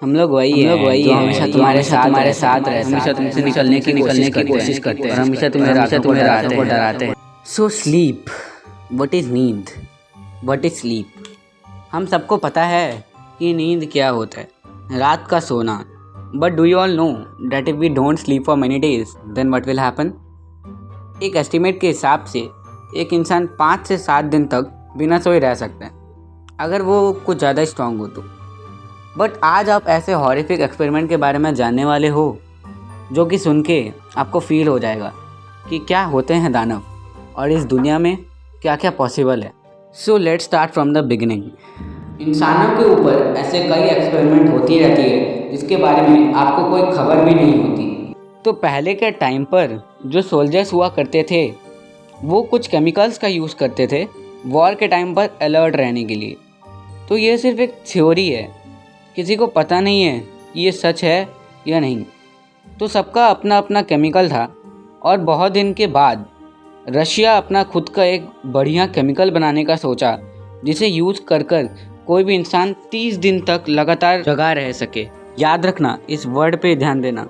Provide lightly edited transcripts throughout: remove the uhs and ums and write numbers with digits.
हम लोग वही है जो हमेशा तुम्हारे साथ रहते हैं, हमेशा तुमसे निकलने की कोशिश करते हैं और हमेशा तुम्हें रातों को डराते हैं। सो स्लीप, व्हाट इज़ नींद, व्हाट इज़ स्लीप। हम सबको पता है कि नींद क्या होता है, रात का सोना। But do you all know that if we don't sleep for many days then what will happen. एक एस्टिमेट के हिसाब से एक इंसान 5 से 7 दिन तक बिना सोए रह सकता है, अगर वो कुछ ज़्यादा स्ट्रांग हो तो। बट आज आप ऐसे हॉरिफिक एक्सपेरिमेंट के बारे में जानने वाले हो जो कि सुन के आपको फील हो जाएगा कि क्या होते हैं दानव और इस दुनिया में क्या क्या पॉसिबल है। So let's start from the beginning. इंसानों के ऊपर ऐसे कई एक्सपेरिमेंट होती रहती है जिसके बारे में आपको कोई खबर भी नहीं होती। तो पहले के टाइम पर जो सोल्जर्स हुआ करते थे वो कुछ केमिकल्स का यूज़ करते थे वॉर के टाइम पर अलर्ट रहने के लिए। तो ये सिर्फ एक थ्योरी है, किसी को पता नहीं है कि ये सच है या नहीं। तो सबका अपना अपना केमिकल था और बहुत दिन के बाद रशिया अपना खुद का एक बढ़िया केमिकल बनाने का सोचा जिसे यूज़ कर कोई भी इंसान 30 दिन तक लगातार जगा रह सके। याद रखना, इस वर्ड पे ध्यान देना,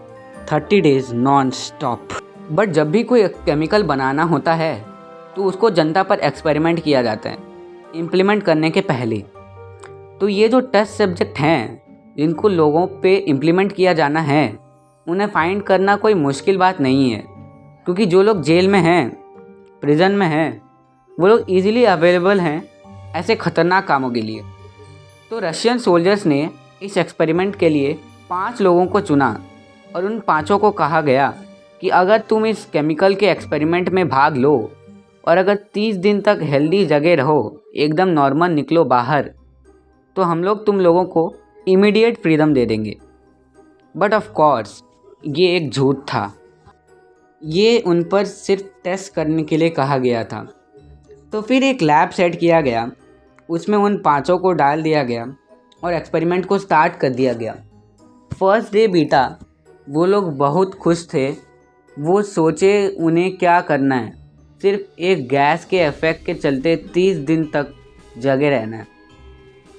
30 डेज नॉन स्टॉप। बट जब भी कोई केमिकल बनाना होता है तो उसको जनता पर एक्सपेरिमेंट किया जाता है इम्प्लीमेंट करने के पहले। तो ये जो टेस्ट सब्जेक्ट हैं जिनको लोगों पे इम्प्लीमेंट किया जाना है उन्हें फाइंड करना कोई मुश्किल बात नहीं है, क्योंकि जो लोग जेल में हैं, प्रिजन में हैं, वो लोग इजीली अवेलेबल हैं ऐसे ख़तरनाक कामों के लिए। तो रशियन सोल्जर्स ने इस एक्सपेरिमेंट के लिए 5 लोगों को चुना और उन 5 को कहा गया कि अगर तुम इस केमिकल के एक्सपेरिमेंट में भाग लो और अगर 30 दिन तक हेल्दी जगह रहो, एकदम नॉर्मल निकलो बाहर, तो हम लोग तुम लोगों को इमीडिएट फ्रीडम दे देंगे। बट ऑफ कोर्स ये एक झूठ था, ये उन पर सिर्फ टेस्ट करने के लिए कहा गया था। तो फिर एक लैब सेट किया गया, उसमें उन 5 को डाल दिया गया और एक्सपेरिमेंट को स्टार्ट कर दिया गया। फर्स्ट डे बीता, वो लोग बहुत खुश थे। वो सोचे उन्हें क्या करना है, सिर्फ एक गैस के इफेक्ट के चलते 30 दिन तक जगे रहना है।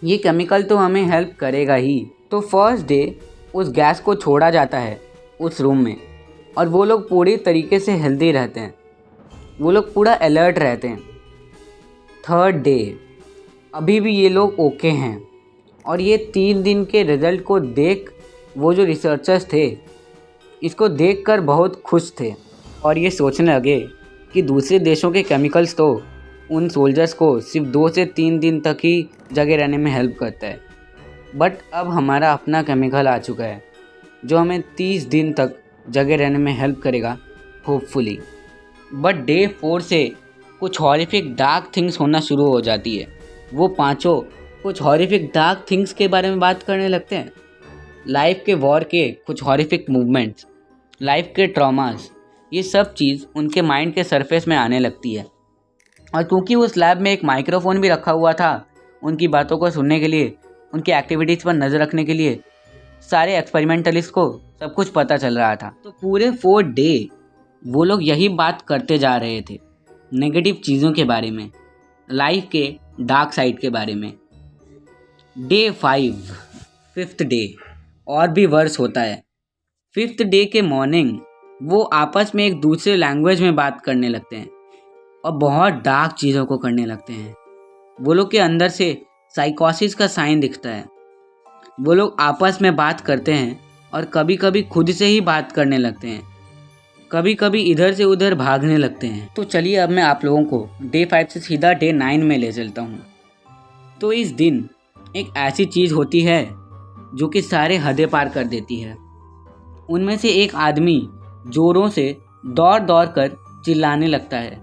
ये केमिकल तो हमें हेल्प करेगा ही। तो फर्स्ट डे उस गैस को छोड़ा जाता है उस रूम में और वो लोग पूरी तरीके से हेल्दी रहते हैं, वो लोग पूरा अलर्ट रहते हैं। थर्ड डे अभी भी ये लोग ओके हैं और ये 3 दिन के रिज़ल्ट को देख वो जो रिसर्चर्स थे इसको देखकर बहुत खुश थे और ये सोचने लगे कि दूसरे देशों के केमिकल्स तो उन सोल्जर्स को सिर्फ 2 से 3 दिन तक ही जगह रहने में हेल्प करता है, बट अब हमारा अपना केमिकल आ चुका है जो हमें 30 दिन तक जगह रहने में हेल्प करेगा होपफुली। बट डे 4 से कुछ हॉरिफिक डार्क थिंग्स होना शुरू हो जाती है। वो 5 कुछ हॉरिफिक डार्क थिंग्स के बारे में बात करने लगते हैं, लाइफ के वॉर के कुछ हॉरिफिक मूवमेंट्स, लाइफ के ट्रॉमास, ये सब चीज़ उनके माइंड के सरफेस में आने लगती है। और क्योंकि उस लैब में एक माइक्रोफोन भी रखा हुआ था उनकी बातों को सुनने के लिए, उनकी एक्टिविटीज़ पर नज़र रखने के लिए, सारे एक्सपेरिमेंटलिस्ट को सब कुछ पता चल रहा था। तो पूरे 4 डे वो लोग यही बात करते जा रहे थे, नेगेटिव चीज़ों के बारे में, लाइफ के डार्क साइड के बारे में। डे 5, 5th डे और भी वर्स होता है। 5th डे के मॉर्निंग वो आपस में एक दूसरे लैंग्वेज में बात करने लगते हैं और बहुत डार्क चीज़ों को करने लगते हैं। वो लोग के अंदर से साइकोसिस का साइन दिखता है। वो लोग आपस में बात करते हैं और कभी कभी खुद से ही बात करने लगते हैं, कभी कभी इधर से उधर भागने लगते हैं। तो चलिए अब मैं आप लोगों को डे 5 से सीधा डे 9 में ले चलता हूँ। तो इस दिन एक ऐसी चीज़ होती है जो कि सारे हदें पार कर देती है। उनमें से एक आदमी ज़ोरों से दौड़ दौड़ कर चिल्लाने लगता है।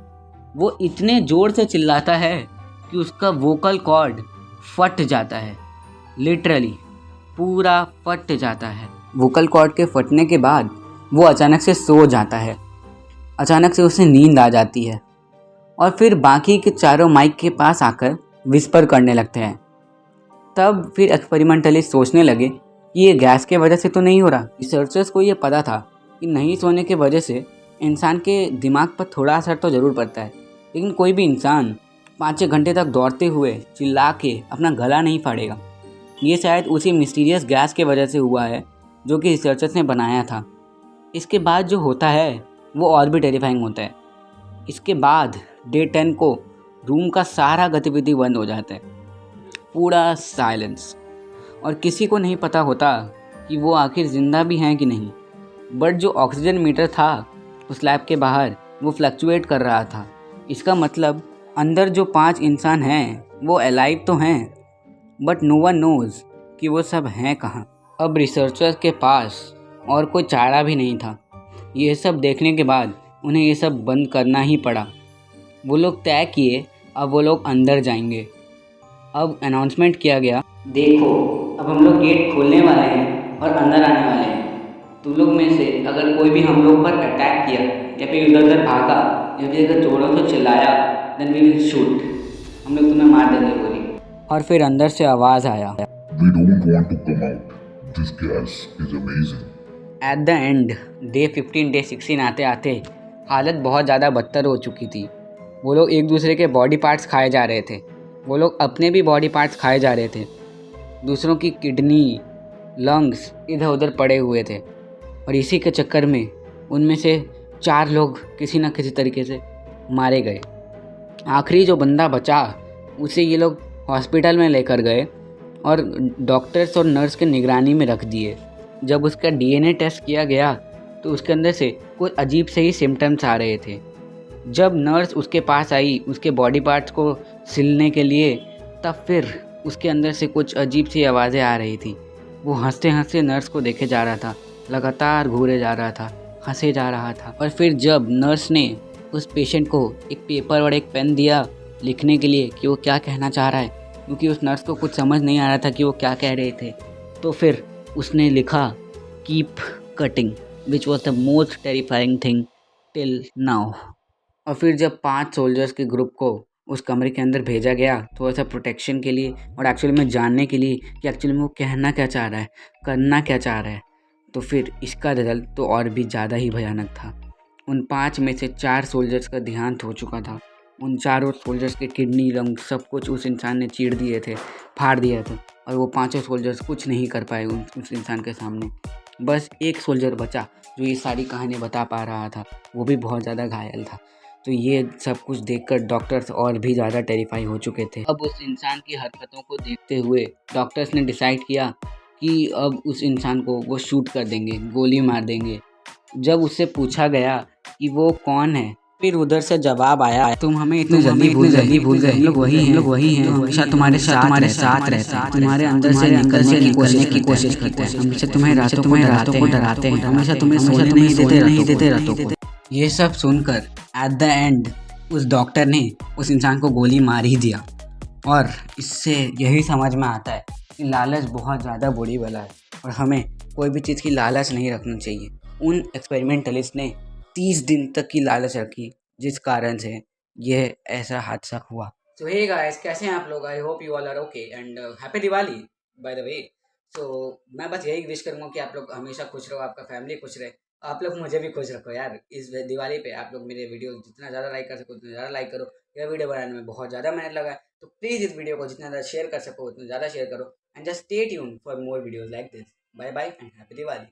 वो इतने ज़ोर से चिल्लाता है कि उसका वोकल कॉर्ड फट जाता है, लिटरली पूरा फट जाता है। वोकल कॉर्ड के फटने के बाद वो अचानक से सो जाता है, अचानक से उसे नींद आ जाती है और फिर बाकी के चारों माइक के पास आकर विस्पर करने लगते हैं। तब फिर एक्सपेरिमेंटलिस्ट सोचने लगे कि ये गैस के वजह से तो नहीं हो रहा। रिसर्चर्स को ये पता था कि नहीं सोने के वजह से इंसान के दिमाग पर थोड़ा असर तो ज़रूर पड़ता है, लेकिन कोई भी इंसान 5-6 घंटे तक दौड़ते हुए चिल्ला के अपना गला नहीं फाड़ेगा। ये शायद उसी मिस्टीरियस गैस के वजह से हुआ है जो कि रिसर्चर्स ने बनाया था। इसके बाद जो होता है वो और भी टेरिफाइंग होता है। इसके बाद डे 10 को रूम का सारा गतिविधि बंद हो जाता है, पूरा साइलेंस, और किसी को नहीं पता होता कि वो आखिर ज़िंदा भी हैं कि नहीं। बट जो ऑक्सीजन मीटर था उस लैब के बाहर वो फ्लक्चुएट कर रहा था। इसका मतलब अंदर जो 5 इंसान हैं वो अलाइव तो हैं, बट नो वन नोज़ कि वो सब हैं कहाँ। अब रिसर्चर्स के पास और कोई चारा भी नहीं था। ये सब देखने के बाद उन्हें ये सब बंद करना ही पड़ा। वो लोग तय किए अब वो लोग अंदर जाएंगे। अब अनाउंसमेंट किया गया, देखो अब हम लोग गेट खोलने वाले हैं और अंदर आने वाले हैं। तुम लोग में से अगर कोई भी हम लोग पर अटैक किया या फिर इधर उधर भागा या फिर अगर जोरों से चिल्लाया, देन वी विल शूट, हम लोग तुम्हें मार देंगे गोली। और फिर अंदर से आवाज़ आया, We don't want to come out. This gas is amazing. At the end day 15 day 16 आते आते हालत बहुत ज़्यादा बदतर हो चुकी थी। वो लोग एक दूसरे के बॉडी पार्ट्स खाए जा रहे थे, वो लोग अपने भी बॉडी पार्ट्स खाए जा रहे थे। दूसरों की किडनी, लंग्स इधर उधर पड़े हुए थे, और इसी के चक्कर में उनमें से 4 लोग किसी न किसी तरीके से मारे गए। आखिरी जो बंदा बचा उसे ये लोग हॉस्पिटल में लेकर गए और डॉक्टर्स और नर्स के निगरानी में रख दिए। जब उसका डीएनए टेस्ट किया गया तो उसके अंदर से कुछ अजीब से ही सिम्टम्स आ रहे थे। जब नर्स उसके पास आई उसके बॉडी पार्ट्स को सिलने के लिए, तब फिर उसके अंदर से कुछ अजीब सी आवाज़ें आ रही थी। वो हंसते हंसते नर्स को देखे जा रहा था, लगातार घूरे जा रहा था, हंसे जा रहा था। और फिर जब नर्स ने उस पेशेंट को एक पेपर और एक पेन दिया लिखने के लिए कि वो क्या कहना चाह रहा है, क्योंकि उस नर्स को कुछ समझ नहीं आ रहा था कि वो क्या कह रहे थे, तो फिर उसने लिखा keep cutting, which was the most terrifying thing till now. और फिर जब 5 सोल्जर्स के ग्रुप को उस कमरे के अंदर भेजा गया थोड़ा सा प्रोटेक्शन के लिए और एक्चुअली में जानने के लिए कि एक्चुअली में वो कहना क्या चाह रहा है, करना क्या चाह रहा है, तो फिर इसका रिजल्ट तो और भी ज़्यादा ही भयानक था। उन 5 में से 4 सोल्जर्स का देहांत हो चुका था। उन चारों सोल्जर्स के किडनी, लंग सब कुछ उस इंसान ने चीर दिए थे, फाड़ दिया था, और वो 5 सोल्जर्स कुछ नहीं कर पाए उस इंसान के सामने। बस एक सोल्जर बचा जो ये सारी कहानी बता पा रहा था, वो भी बहुत ज़्यादा घायल था। तो ये सब कुछ देखकर डॉक्टर्स और भी ज़्यादा टेरिफाई हो चुके थे। अब उस इंसान की हरकतों को देखते हुए डॉक्टर्स ने डिसाइड किया कि अब उस इंसान को वो शूट कर देंगे, गोली मार देंगे। जब उससे पूछा गया कि वो कौन है, फिर उधर से जवाब आया, तुम हमें इतनी जल्दी भूल गए, हम लोग वही हैं, हमेशा तुम्हारे साथ रहते हैं, तुम्हारे अंदर से निकलने की कोशिश करते हैं, हमेशा तुम्हें रातों को डराते हैं, हमेशा तुम्हें सोने नहीं देते रातों को। ये सब सुनकर एट द एंड उस डॉक्टर ने उस इंसान को गोली मार ही दिया। और इससे यही समझ में आता है कि लालच बहुत ज़्यादा बुरी बला है और हमें कोई भी चीज़ की लालच नहीं रखनी चाहिए। उन एक्सपेरिमेंटलिस्ट ने 30 दिन तक की लालच रखी, जिस कारण से यह ऐसा हादसा हुआ। सो हे गाइस, कैसे हैं आप लोग? I hope you all are okay and happy Diwali by the way. So मैं बस यही विश करूँगा कि आप लोग हमेशा खुश रहो, आपका फैमिली खुश रहे, आप लोग मुझे भी खुश रखो यार। इस दिवाली पे आप लोग मेरे वीडियो जितना ज़्यादा लाइक कर सको उतना ज़्यादा लाइक करो। यह वीडियो बनाने में बहुत ज़्यादा मेहनत लगा है, तो प्लीज़ इस वीडियो को जितना ज़्यादा शेयर कर सको उतना ज़्यादा शेयर करो and just stay tuned for more videos like this. Bye bye and happy Diwali.